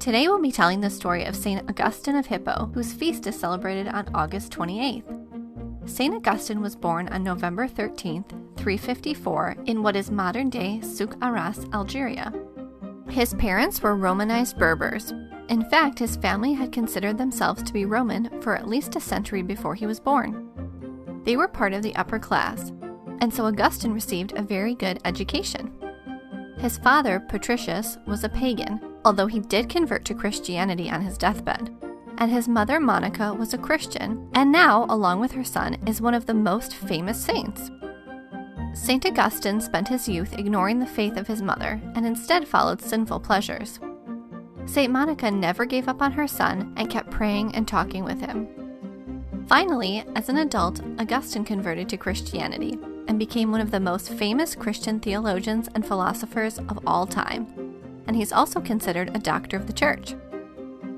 Today we'll be telling the story of St Augustine of Hippo, whose feast is celebrated on August 28th. St Augustine was born on November 13th, 354, in what is modern-day St Arras, Algeria. His parents were Romanized Berbers. In fact, his family had considered themselves to be Roman for at least a century before he was born. They were part of the upper class, and so Augustine received a very good education. His father, Patricius, was a pagan, although he did convert to Christianity on his deathbed, and his mother, Monica, was a Christian, and now, along with her son, is one of the most famous saints. St. Augustine spent his youth ignoring the faith of his mother and instead followed sinful pleasures. St. Monica never gave up on her son and kept praying and talking with him. Finally, as an adult, Augustine converted to Christianity and became one of the most famous Christian theologians and philosophers of all time, and he's also considered a doctor of the church.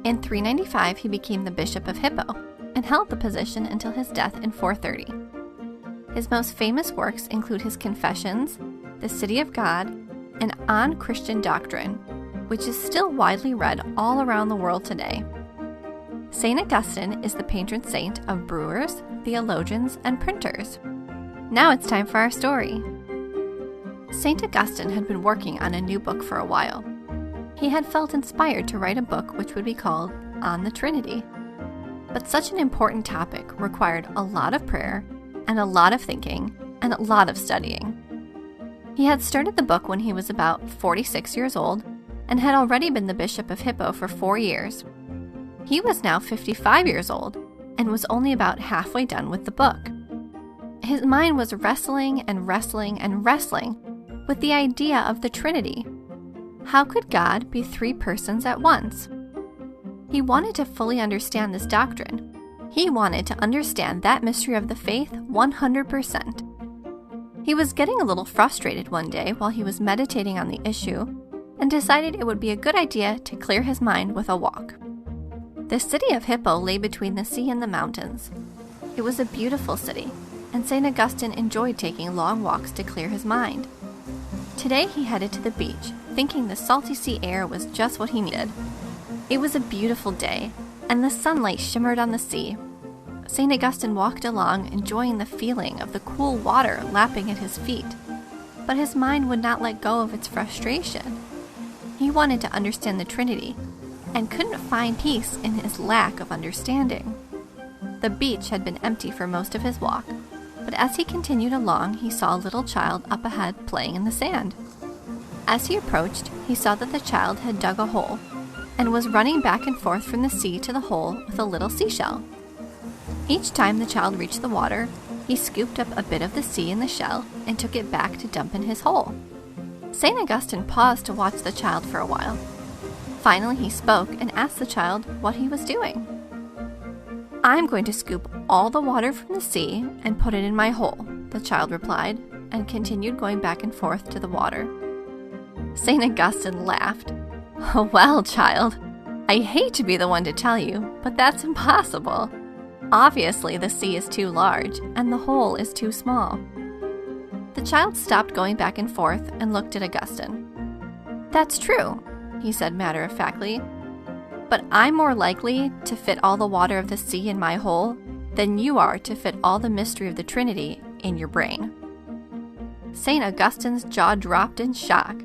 In 395, he became the Bishop of Hippo and held the position until his death in 430. His most famous works include his Confessions, The City of God, and On Christian Doctrine, which is still widely read all around the world today. St. Augustine is the patron saint of brewers, theologians, and printers. Now it's time for our story. St. Augustine had been working on a new book for a while. He had felt inspired to write a book which would be called On the Trinity. But such an important topic required a lot of prayer and a lot of thinking and a lot of studying. He had started the book when he was about 46 years old and had already been the Bishop of Hippo for 4 years. He was now 55 years old and was only about halfway done with the book. His mind was wrestling and wrestling and wrestling with the idea of the Trinity. How could God be 3 persons at once? He wanted to fully understand this doctrine. He wanted to understand that mystery of the faith 100%. He was getting a little frustrated one day while he was meditating on the issue and decided it would be a good idea to clear his mind with a walk. The city of Hippo lay between the sea and the mountains. It was a beautiful city, and St. Augustine enjoyed taking long walks to clear his mind. Today he headed to the beach, thinking the salty sea air was just what he needed. It was a beautiful day, and the sunlight shimmered on the sea. St. Augustine walked along, enjoying the feeling of the cool water lapping at his feet. But his mind would not let go of its frustration. He wanted to understand the Trinity, and couldn't find peace in his lack of understanding. The beach had been empty for most of his walk, but as he continued along, he saw a little child up ahead playing in the sand. As he approached, he saw that the child had dug a hole and was running back and forth from the sea to the hole with a little seashell. Each time the child reached the water, he scooped up a bit of the sea in the shell and took it back to dump in his hole. St. Augustine paused to watch the child for a while. Finally, he spoke and asked the child what he was doing. "I'm going to scoop all the water from the sea and put it in my hole," the child replied, and continued going back and forth to the water. St. Augustine laughed. "Well, child, I hate to be the one to tell you, but that's impossible. Obviously, the sea is too large, and the hole is too small." The child stopped going back and forth and looked at Augustine. "That's true," he said matter-of-factly, "but I'm more likely to fit all the water of the sea in my hole than you are to fit all the mystery of the Trinity in your brain." St. Augustine's jaw dropped in shock.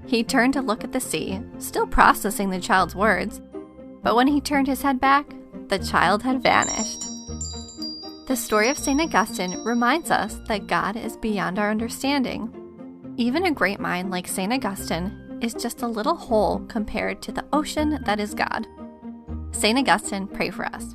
He turned to look at the sea, still processing the child's words, but when he turned his head back, the child had vanished. The story of St. Augustine reminds us that God is beyond our understanding. Even a great mind like St. Augustine is just a little hole compared to the ocean that is God. St. Augustine, pray for us.